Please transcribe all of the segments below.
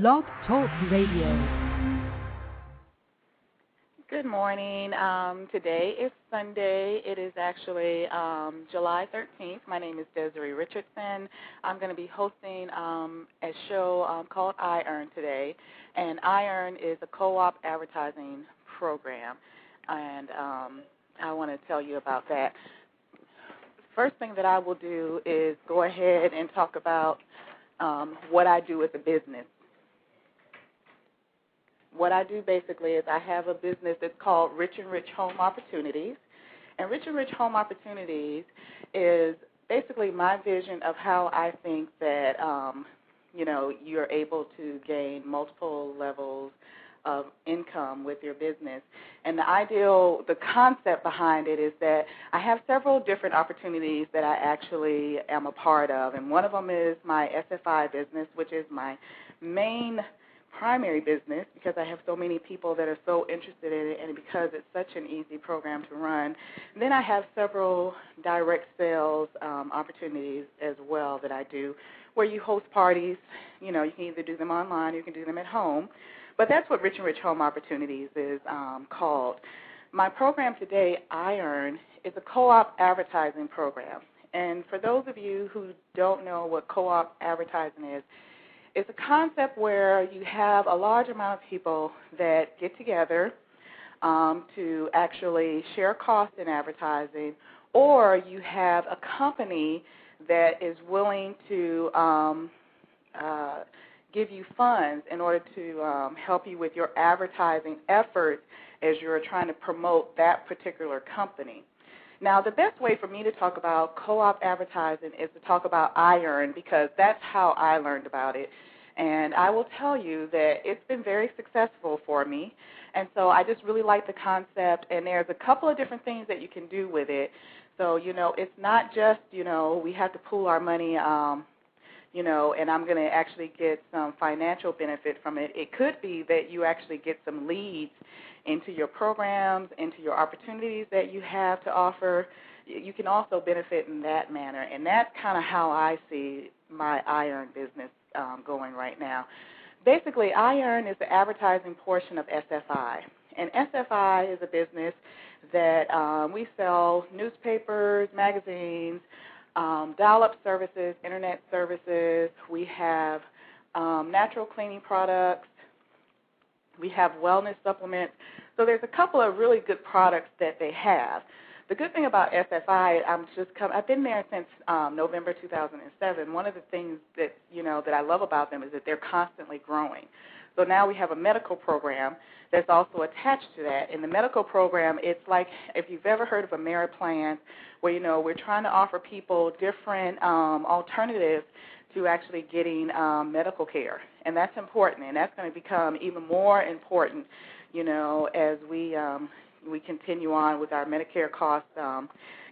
Blog Talk Radio. Good morning. Today is Sunday. It is actually July 13th. My name is Desiree Richardson. I'm going to be hosting a show called EyeEarn today. And EyeEarn is a co-op advertising program. And I want to tell you about that. First thing that I will do is go ahead and talk about what I do with the business. What I do basically is I have a business that's called Rich and Rich Home Opportunities. And Rich and Rich Home Opportunities is basically my vision of how I think that, you're able to gain multiple levels of income with your business. And the concept behind it is that I have several different opportunities that I actually am a part of. And one of them is my SFI business, which is my main primary business because I have so many people that are so interested in it and because it's such an easy program to run. And then I have several direct sales opportunities as well that I do where you host parties. You can either do them online or you can do them at home. But that's what Rich and Rich Home Opportunities is called. My program today, EyeEarn, is a co-op advertising program. And for those of you who don't know what co-op advertising is, it's a concept where you have a large amount of people that get together to actually share costs in advertising, or you have a company that is willing to give you funds in order to help you with your advertising efforts as you're trying to promote that particular company. Now, the best way for me to talk about co-op advertising is to talk about EyeEarn because that's how I learned about it. And I will tell you that it's been very successful for me. And so I just really like the concept. And there's a couple of different things that you can do with it. So, it's not just, we have to pool our money, and I'm going to actually get some financial benefit from it. It could be that you actually get some leads into your programs, into your opportunities that you have to offer. You can also benefit in that manner, and that's kind of how I see my EyeEarn business going right now. Basically, EyeEarn is the advertising portion of SFI, and SFI is a business that we sell newspapers, magazines, dial-up services, internet services. We have natural cleaning products. We have wellness supplements. So there's a couple of really good products that they have. The good thing about SFI, I've been there since November 2007. One of the things that that I love about them is that they're constantly growing. So now we have a medical program that's also attached to that. In the medical program, it's like if you've ever heard of a merit plan, where we're trying to offer people different alternatives to actually getting medical care, and that's important, and that's going to become even more important, as we continue on with our Medicare costs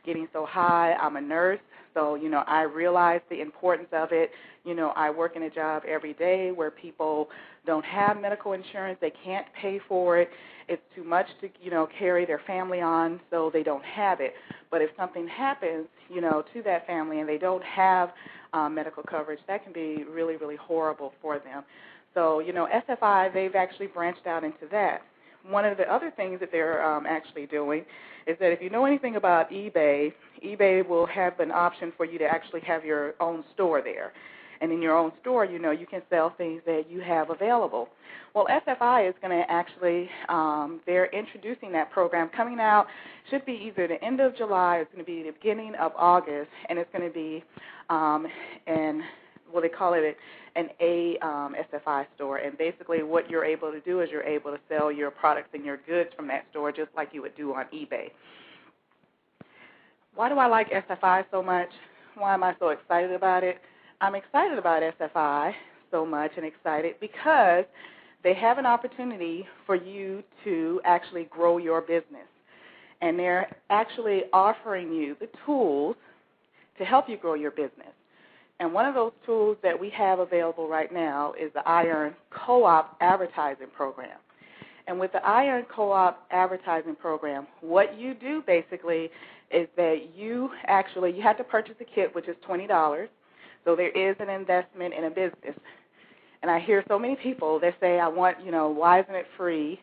getting so high. I'm a nurse, so, I realize the importance of it. I work in a job every day where people don't have medical insurance. They can't pay for it. It's too much to, carry their family on, so they don't have it. But if something happens, to that family and they don't have medical coverage, that can be really, really horrible for them. So, SFI, they've actually branched out into that. One of the other things that they're actually doing is that if you know anything about eBay, eBay will have an option for you to actually have your own store there. And in your own store, you can sell things that you have available. Well, SFI is going to actually, they're introducing that program coming out, should be either the end of July or it's going to be the beginning of August, and it's going to be they call it an SFI store. And basically what you're able to do is you're able to sell your products and your goods from that store just like you would do on eBay. Why do I like SFI so much? Why am I so excited about it? I'm excited about SFI so much and excited because they have an opportunity for you to actually grow your business. And they're actually offering you the tools to help you grow your business. And one of those tools that we have available right now is the EyeEarn Co-op advertising program. And with the EyeEarn Co-op advertising program, what you do basically is that you have to purchase a kit, which is $20. So there is an investment in a business. And I hear so many people that say, I want, why isn't it free?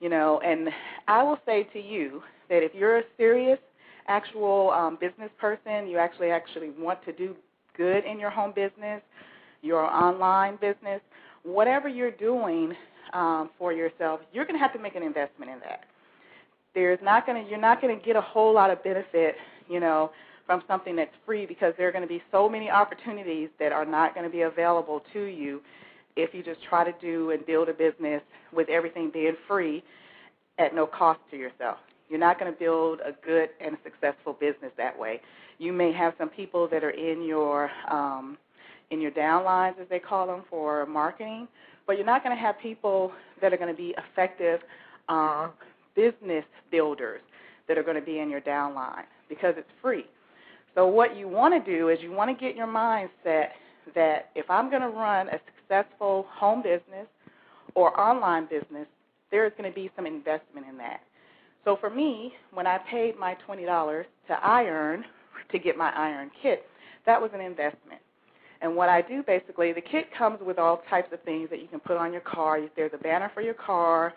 And I will say to you that if you're a serious, actual business person, you actually want to do good in your home business, your online business, whatever you're doing for yourself, you're going to have to make an investment in that. You're not going to get a whole lot of benefit, from something that's free, because there are going to be so many opportunities that are not going to be available to you if you just try to do and build a business with everything being free at no cost to yourself. You're not going to build a good and successful business that way. You may have some people that are in your downlines, as they call them, for marketing, but you're not going to have people that are going to be effective business builders that are going to be in your downline, because it's free. So what you want to do is you want to get your mind set that if I'm going to run a successful home business or online business, there's going to be some investment in that. So for me, when I paid my $20 to EyeEarn to get my EyeEarn kit, that was an investment. And what I do basically, the kit comes with all types of things that you can put on your car. There's a banner for your car.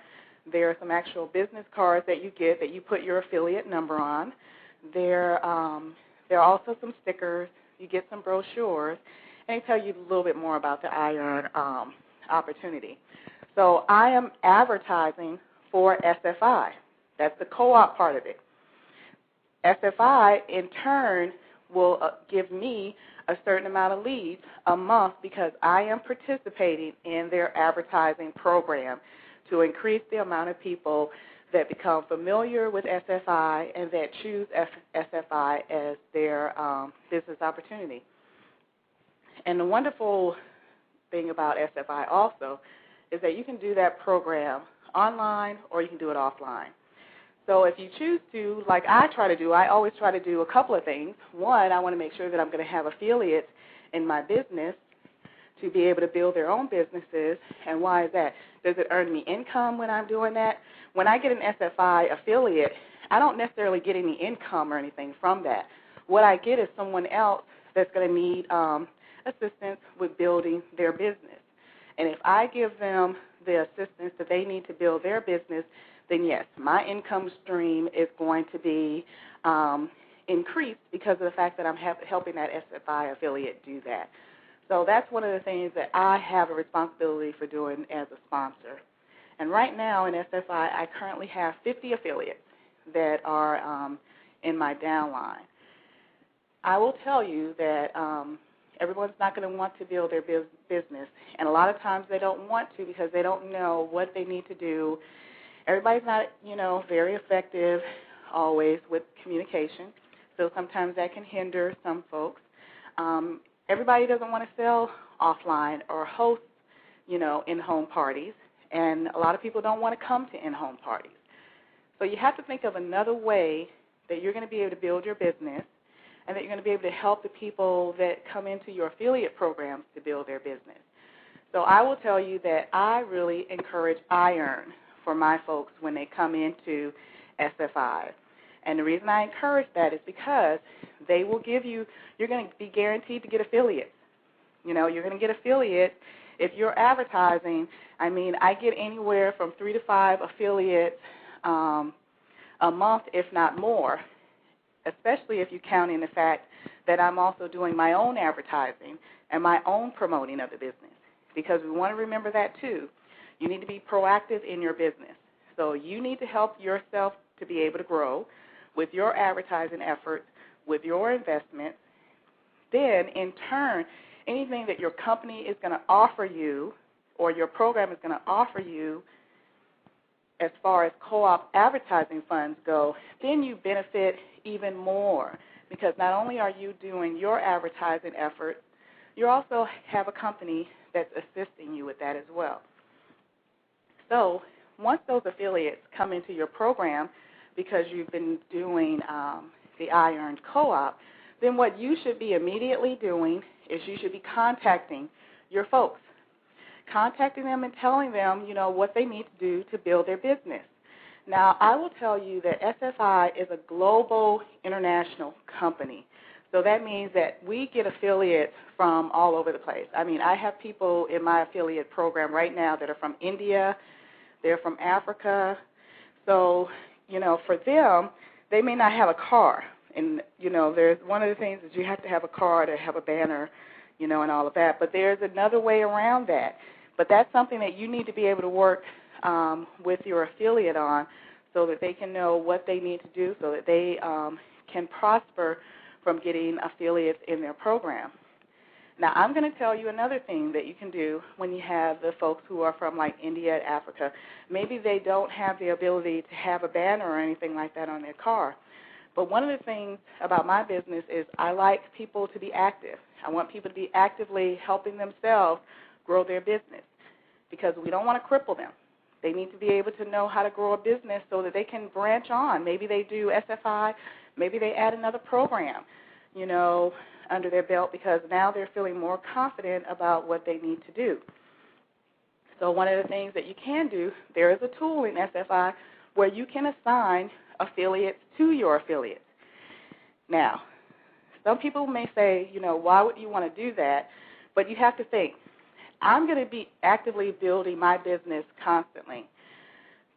There are some actual business cards that you get that you put your affiliate number on. There are also some stickers. You get some brochures, and they tell you a little bit more about the EyeEarn opportunity. So I am advertising for SFI. That's the co-op part of it. SFI, in turn, will give me a certain amount of leads a month because I am participating in their advertising program to increase the amount of people that become familiar with SFI and that choose SFI as their business opportunity. And the wonderful thing about SFI also is that you can do that program online or you can do it offline. So if you choose to, like I try to do, I always try to do a couple of things. One, I want to make sure that I'm going to have affiliates in my business to be able to build their own businesses. And why is that? Does it earn me income when I'm doing that? When I get an SFI affiliate, I don't necessarily get any income or anything from that. What I get is someone else that's going to need assistance with building their business. And if I give them the assistance that they need to build their business, then yes, my income stream is going to be increased because of the fact that I'm helping that SFI affiliate do that. So that's one of the things that I have a responsibility for doing as a sponsor. And right now in SFI, I currently have 50 affiliates that are in my downline. I will tell you that everyone's not going to want to build their business, and a lot of times they don't want to because they don't know what they need to do. Everybody's not, very effective always with communication, so sometimes that can hinder some folks. Everybody doesn't want to sell offline or host, in-home parties, and a lot of people don't want to come to in-home parties. So you have to think of another way that you're going to be able to build your business and that you're going to be able to help the people that come into your affiliate programs to build their business. So I will tell you that I really encourage EyeEarn for my folks when they come into SFI. And the reason I encourage that is because they will give you, you're going to be guaranteed to get affiliates. You're going to get affiliates. If you're advertising, I get anywhere from 3 to 5 affiliates a month, if not more, especially if you count in the fact that I'm also doing my own advertising and my own promoting of the business, because we want to remember that too. You need to be proactive in your business. So you need to help yourself to be able to grow with your advertising efforts, with your investments. Then, in turn, anything that your company is going to offer you or your program is going to offer you as far as co-op advertising funds go, then you benefit even more because not only are you doing your advertising efforts, you also have a company that's assisting you with that as well. So once those affiliates come into your program because you've been doing the EyeEarn Co-op, then what you should be immediately doing is you should be contacting your folks, contacting them and telling them, what they need to do to build their business. Now, I will tell you that SFI is a global international company. So that means that we get affiliates from all over the place. I mean, I have people in my affiliate program right now that are from India, they're from Africa. So, for them, they may not have a car. And, there's one of the things is you have to have a car to have a banner, and all of that. But there's another way around that. But that's something that you need to be able to work with your affiliate on so that they can know what they need to do so that they can prosper from getting affiliates in their program. Now, I'm going to tell you another thing that you can do when you have the folks who are from, like, India and Africa. Maybe they don't have the ability to have a banner or anything like that on their car. But one of the things about my business is I like people to be active. I want people to be actively helping themselves grow their business because we don't want to cripple them. They need to be able to know how to grow a business so that they can branch on. Maybe they do SFI. Maybe they add another program, under their belt because now they're feeling more confident about what they need to do. So one of the things that you can do, there is a tool in SFI where you can assign affiliates to your affiliates. Now, some people may say, why would you want to do that? But you have to think, I'm going to be actively building my business constantly.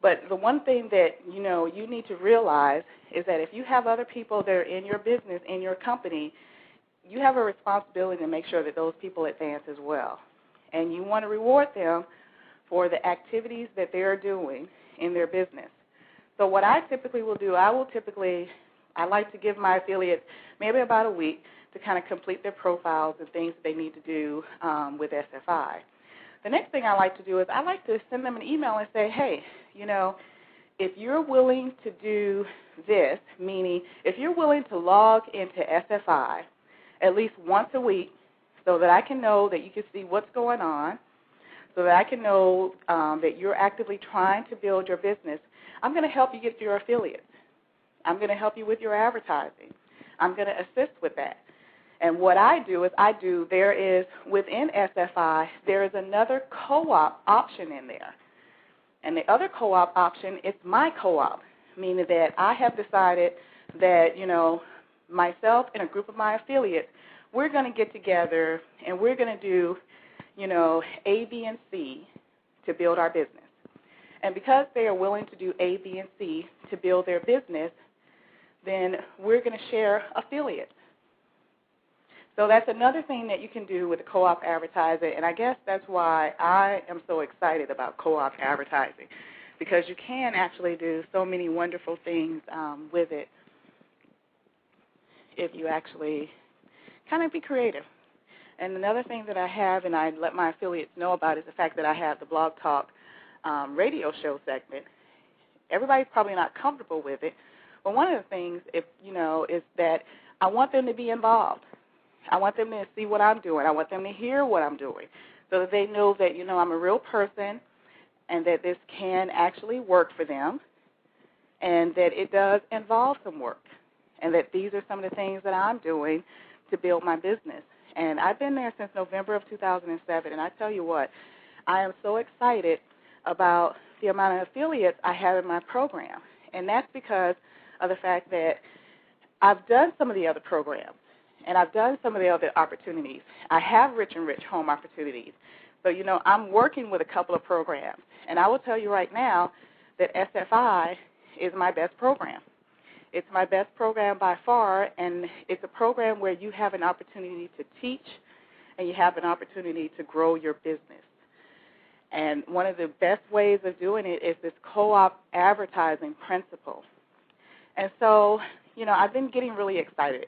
But the one thing that, you need to realize is that if you have other people that are in your business, in your company, you have a responsibility to make sure that those people advance as well. And you want to reward them for the activities that they're doing in their business. So what I typically will do, I like to give my affiliates maybe about a week to kind of complete their profiles and things that they need to do with SFI. The next thing I like to do is I like to send them an email and say, hey, if you're willing to do this, meaning if you're willing to log into SFI at least once a week so that I can know that you can see what's going on, so that I can know that you're actively trying to build your business, I'm going to help you get your affiliates. I'm going to help you with your advertising. I'm going to assist with that. And what I do is there is, within SFI, there is another co-op option in there. And the other co-op option is my co-op, meaning that I have decided that, myself and a group of my affiliates, we're going to get together and we're going to do, A, B, and C to build our business. And because they are willing to do A, B, and C to build their business, then we're going to share affiliates. So that's another thing that you can do with the co-op advertising, and I guess that's why I am so excited about co-op advertising, because you can actually do so many wonderful things with it if you actually kind of be creative. And another thing that I have, and I let my affiliates know about, is the fact that I have the Blog Talk radio show segment. Everybody's probably not comfortable with it, but one of the things, is that I want them to be involved. I want them to see what I'm doing. I want them to hear what I'm doing so that they know that, I'm a real person and that this can actually work for them and that it does involve some work and that these are some of the things that I'm doing to build my business. And I've been there since November of 2007, and I tell you what, I am so excited about the amount of affiliates I have in my program, and that's because of the fact that I've done some of the other programs. And I've done some of the other opportunities. I have Rich and Rich home opportunities. So, I'm working with a couple of programs. And I will tell you right now that SFI is my best program. It's my best program by far, and it's a program where you have an opportunity to teach and you have an opportunity to grow your business. And one of the best ways of doing it is this co-op advertising principle. And so, I've been getting really excited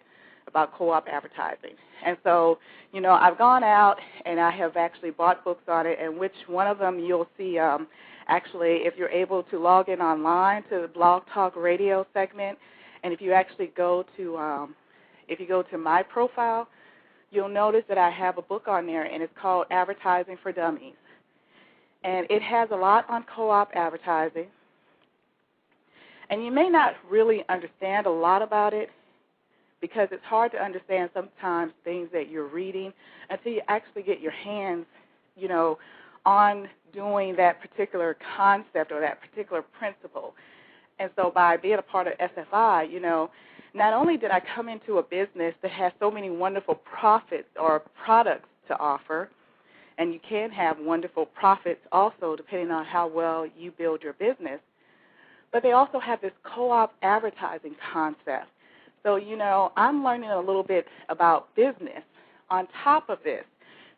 about co-op advertising. And so, I've gone out and I have actually bought books on it, and which one of them you'll see actually if you're able to log in online to the Blog Talk radio segment, and if you actually go to my profile, you'll notice that I have a book on there, and it's called Advertising for Dummies. And it has a lot on co-op advertising. And you may not really understand a lot about it, because it's hard to understand sometimes things that you're reading until you actually get your hands, on doing that particular concept or that particular principle. And so by being a part of SFI, not only did I come into a business that has so many wonderful profits or products to offer, and you can have wonderful profits also depending on how well you build your business, but they also have this co-op advertising concept. So, I'm learning a little bit about business on top of this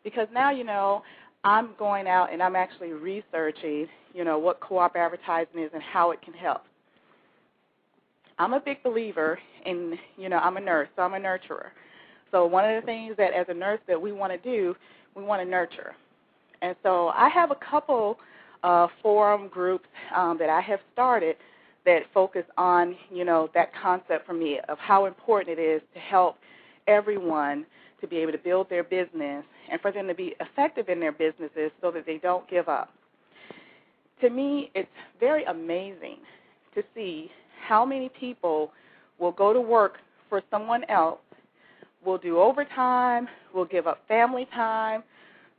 because now, I'm going out and I'm actually researching, what co-op advertising is and how it can help. I'm a big believer in, I'm a nurse, so I'm a nurturer. So one of the things that as a nurse that we want to do, we want to nurture. And so I have a couple forum groups that I have started that focus on, that concept for me of how important it is to help everyone to be able to build their business and for them to be effective in their businesses so that they don't give up. To me, it's very amazing to see how many people will go to work for someone else, will do overtime, will give up family time,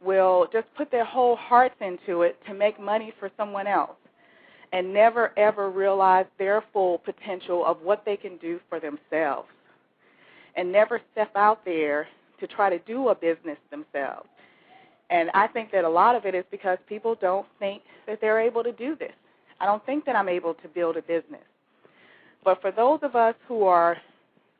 will just put their whole hearts into it to make money for someone else and never, ever realize their full potential of what they can do for themselves and never step out there to try to do a business themselves. And I think that a lot of it is because people don't think that they're able to do this. I don't think that I'm able to build a business. But for those of us who are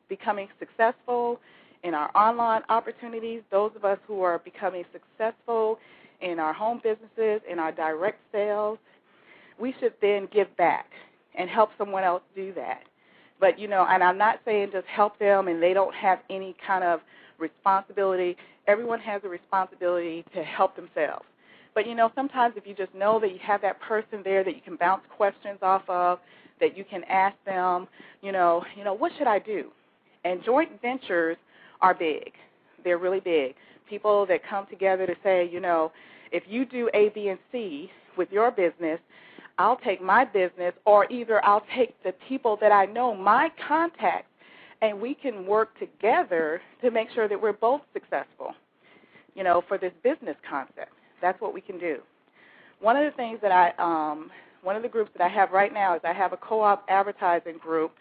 becoming successful in our online opportunities, those of us who are becoming successful in our home businesses, in our direct sales, we should then give back and help someone else do that. But, and I'm not saying just help them and they don't have any kind of responsibility. Everyone has a responsibility to help themselves. But, sometimes if you just know that you have that person there that you can bounce questions off of, that you can ask them, what should I do? And joint ventures are big. They're really big. People that come together to say, if you do A, B, and C with your business, I'll take my business, or either I'll take the people that I know, my contacts, and we can work together to make sure that we're both successful, for this business concept. That's what we can do. One of the things that one of the groups that I have right now is I have a co-op advertising group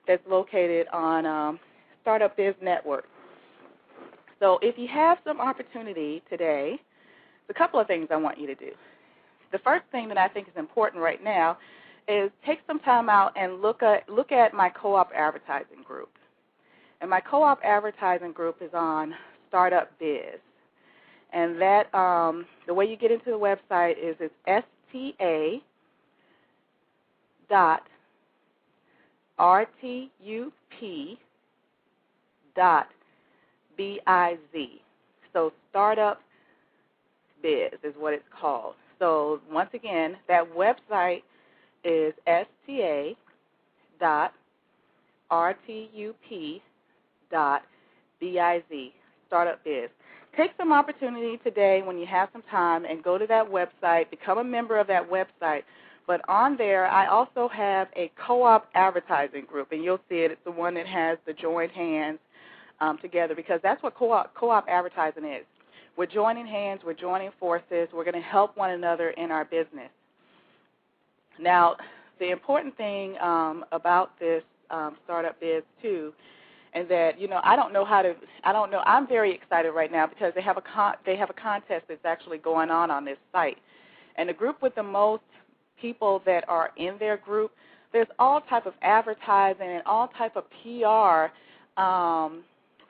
that's located on Startup Biz Network. So if you have some opportunity today, there's a couple of things I want you to do. The first thing that I think is important right now is take some time out and look at my co-op advertising group. And my co-op advertising group is on Startup Biz. And that the way you get into the website is it's sta.rtup.biz. So Startup Biz is what it's called. So once again, that website is sta.rtup.biz, Startup Biz. Take some opportunity today when you have some time and go to that website, become a member of that website. But on there, I also have a co-op advertising group, and you'll see it. It's the one that has the joined hands together, because that's what co-op advertising is. We're joining hands. We're joining forces. We're going to help one another in our business. Now, the important thing about this Startup Biz, too, and that, I'm very excited right now because they have a contest that's actually going on this site. And the group with the most people that are in their group, there's all type of advertising and all type of PR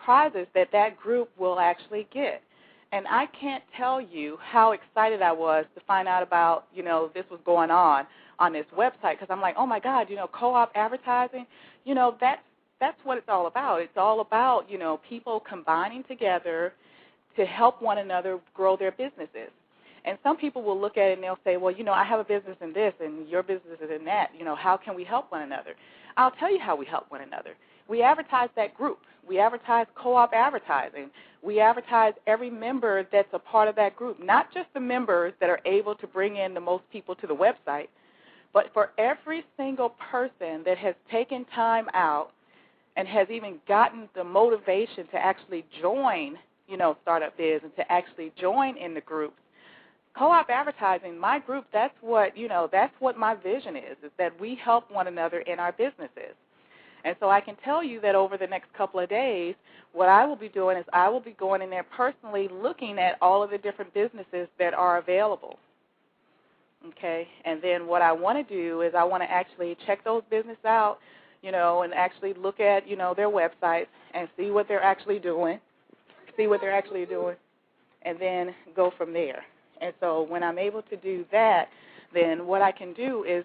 prizes that group will actually get. And I can't tell you how excited I was to find out about, this was going on this website, because I'm like, oh, my God, co-op advertising, that's what it's all about. It's all about, people combining together to help one another grow their businesses. And some people will look at it and they'll say, well, I have a business in this and your business is in that. How can we help one another? I'll tell you how we help one another. We advertise that group. We advertise co-op advertising. We advertise every member that's a part of that group, not just the members that are able to bring in the most people to the website, but for every single person that has taken time out and has even gotten the motivation to actually join, Startup Biz and to actually join in the group. Co-op advertising, my group, that's what my vision is that we help one another in our businesses. And so I can tell you that over the next couple of days, what I will be doing is I will be going in there personally looking at all of the different businesses that are available. Okay, and then what I want to do is I want to actually check those businesses out, and actually look at, their websites and see what they're actually doing, and then go from there. And so when I'm able to do that, then what I can do is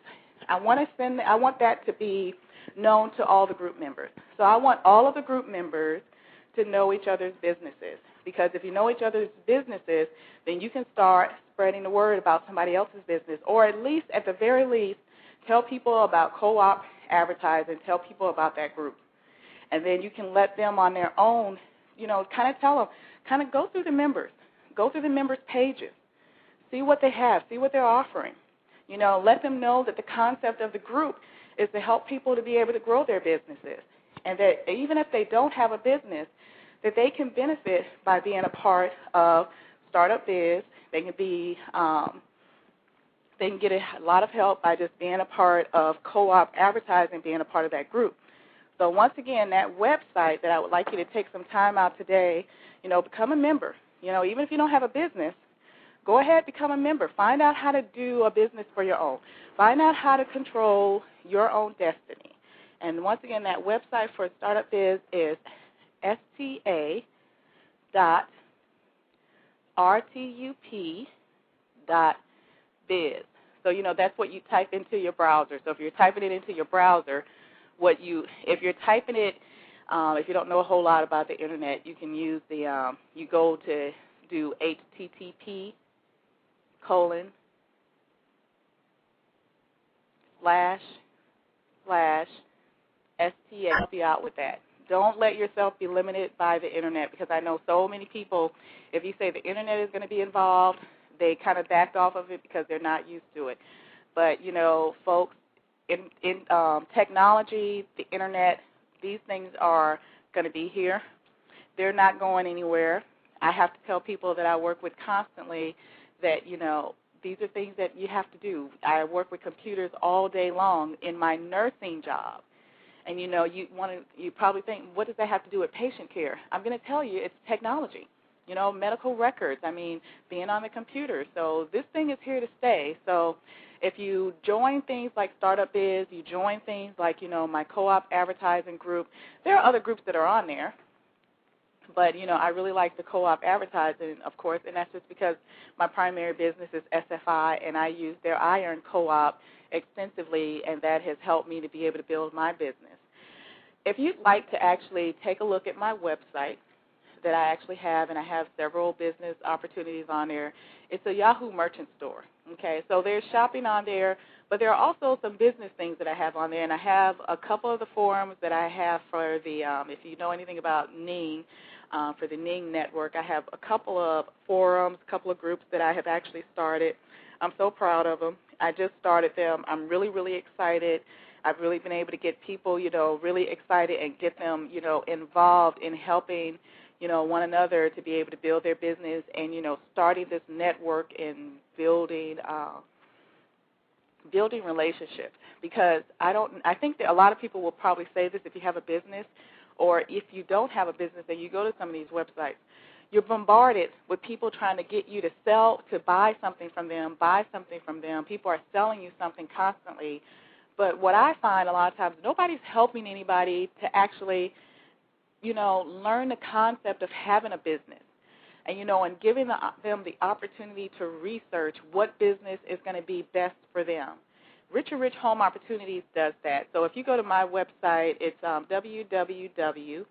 I want that to be known to all the group members. So I want all of the group members to know each other's businesses, because if you know each other's businesses, then you can start spreading the word about somebody else's business, or at the very least, tell people about co-op advertising, tell people about that group. And then you can let them on their own, kind of tell them, kind of go through the members pages, see what they have, see what they're offering. Let them know that the concept of the group is to help people to be able to grow their businesses, and that even if they don't have a business, that they can benefit by being a part of Startup Biz. They can get a lot of help by just being a part of co-op advertising, being a part of that group. So once again, that website that I would like you to take some time out today, become a member. Even if you don't have a business, go ahead, become a member. Find out how to do a business for your own. Find out how to control your own destiny. And once again, that website for Startup Biz is sta.rtup.biz. So, that's what you type into your browser. So if you're typing it into your browser, if you're typing it, if you don't know a whole lot about the Internet, you can use you go to do http://sta. Help you out with that. Don't let yourself be limited by the Internet, because I know so many people, if you say the Internet is going to be involved, they kind of backed off of it because they're not used to it. But, folks, in technology, the Internet, these things are going to be here. They're not going anywhere. I have to tell people that I work with constantly that, these are things that you have to do. I work with computers all day long in my nursing job. And, you probably think, what does that have to do with patient care? I'm going to tell you, it's technology. Medical records, being on the computer. So this thing is here to stay. So if you join things like Startup Biz, you join things like, my co-op advertising group, there are other groups that are on there. But, I really like the co-op advertising, of course, and that's just because my primary business is SFI, and I use their EyeEarn Co-op extensively, and that has helped me to be able to build my business. If you'd like to actually take a look at my website that I actually have, and I have several business opportunities on there, it's a Yahoo merchant store. Okay, so there's shopping on there, but there are also some business things that I have on there, and I have a couple of the forums that I have for the, if you know anything about Ning, for the Ning network, I have a couple of forums, a couple of groups that I have actually started. I'm so proud of them. I just started them. I'm really, really excited. I've really been able to get people, really excited and get them, involved in helping, one another to be able to build their business and, starting this network and building relationships. Because I think that a lot of people will probably say this if you have a business, or if you don't have a business and you go to some of these websites, you're bombarded with people trying to get you to buy something from them, People are selling you something constantly. But what I find a lot of times, nobody's helping anybody to actually, learn the concept of having a business. And, and giving them the opportunity to research what business is going to be best for them. Richer Rich Home Opportunities does that. So if you go to my website, it's www.rich,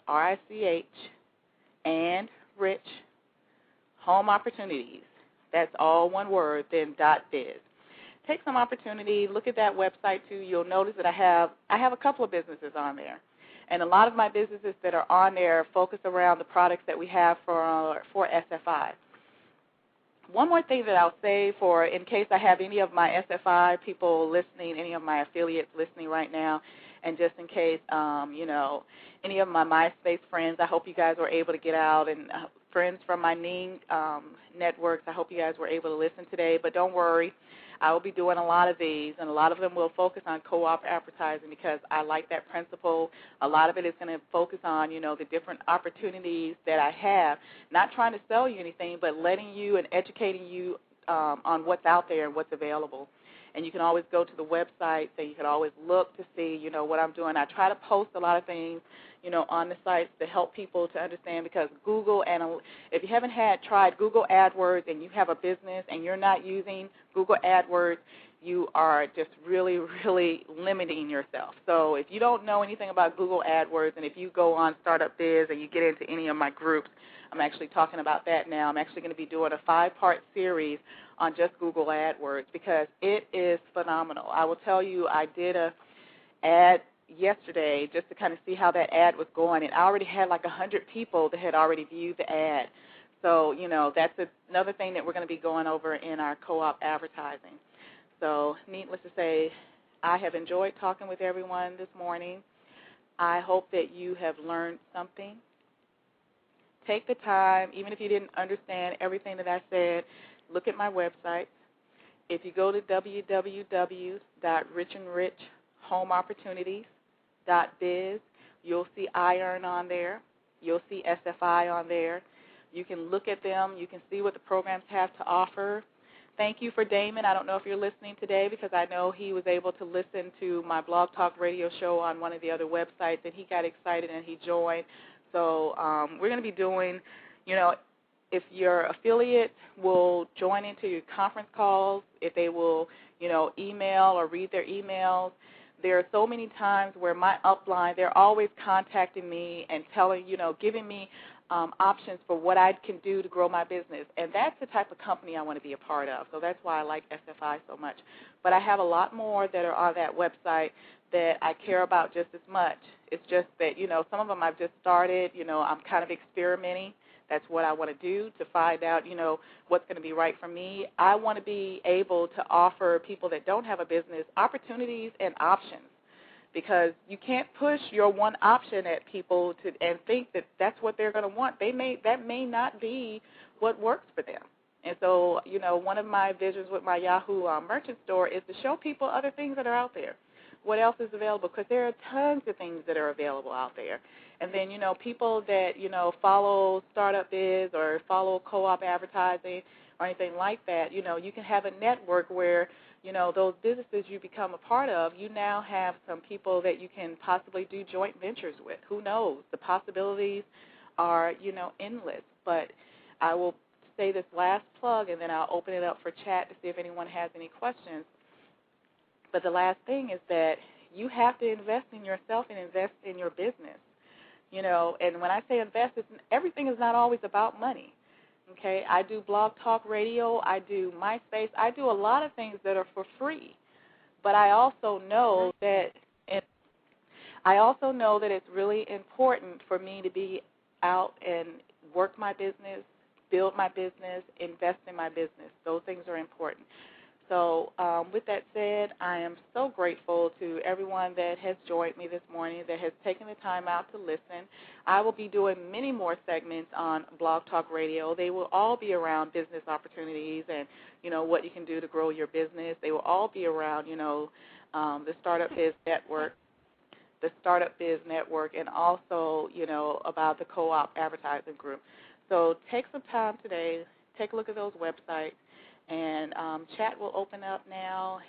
R-I-C-H, and Rich Home Opportunities. That's all one word, then .biz. Take some opportunity, look at that website too. You'll notice that I have a couple of businesses on there. And a lot of my businesses that are on there focus around the products that we have for SFI. One more thing that I'll say in case I have any of my SFI people listening, any of my affiliates listening right now, and just in case, any of my MySpace friends, I hope you guys were able to get out and friends from my Ning networks. I hope you guys were able to listen today, but don't worry. I will be doing a lot of these, and a lot of them will focus on co-op advertising because I like that principle. A lot of it is going to focus on, the different opportunities that I have, not trying to sell you anything, but letting you and educating you on what's out there and what's available. And you can always go to the website, so you can always look to see, what I'm doing. I try to post a lot of things, on the sites to help people to understand, because Google, and if you haven't tried Google AdWords and you have a business and you're not using Google AdWords, you are just really, really limiting yourself. So if you don't know anything about Google AdWords, and if you go on Startup Biz and you get into any of my groups, I'm actually talking about that now. I'm actually going to be doing a 5-part series on just Google AdWords because it is phenomenal. I will tell you, I did a ad yesterday just to kind of see how that ad was going, and I already had like 100 people that had already viewed the ad. So, that's another thing that we're going to be going over in our co-op advertising. So, needless to say, I have enjoyed talking with everyone this morning. I hope that you have learned something. Take the time, even if you didn't understand everything that I said, look at my website. If you go to www.richandrichhomeopportunities.biz, you'll see EyeEarn on there. You'll see SFI on there. You can look at them. You can see what the programs have to offer. Thank you for Damon. I don't know if you're listening today because I know he was able to listen to my Blog Talk radio show on one of the other websites, and he got excited and he joined. So we're going to be doing, if your affiliate will join into your conference calls, if they will, email or read their emails. There are so many times where my upline, they're always contacting me and telling, giving me options for what I can do to grow my business. And that's the type of company I want to be a part of. So that's why I like SFI so much. But I have a lot more that are on that website that I care about just as much. It's just that, some of them I've just started, I'm kind of experimenting. That's what I want to do to find out, what's going to be right for me. I want to be able to offer people that don't have a business opportunities and options, because you can't push your one option at people and think that that's what they're going to want. That may not be what works for them. And so, one of my visions with my Yahoo merchant store is to show people other things that are out there, what else is available, because there are tons of things that are available out there. And then, people that, follow Startup Biz or follow co-op advertising or anything like that, you can have a network where, those businesses you become a part of, you now have some people that you can possibly do joint ventures with. Who knows? The possibilities are, endless. But I will say this last plug, and then I'll open it up for chat to see if anyone has any questions. But the last thing is that you have to invest in yourself and invest in your business. And when I say invest, everything is not always about money. Okay, I do Blog Talk Radio, I do MySpace, I do a lot of things that are for free. But I also know that it's really important for me to be out and work my business, build my business, invest in my business. Those things are important. So with that said, I am so grateful to everyone that has joined me this morning, that has taken the time out to listen. I will be doing many more segments on Blog Talk Radio. They will all be around business opportunities and, what you can do to grow your business. They will all be around, the Startup Biz Network, and also, about the co-op advertising group. So take some time today, take a look at those websites. And chat will open up now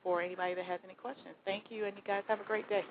for anybody that has any questions. Thank you, and you guys have a great day.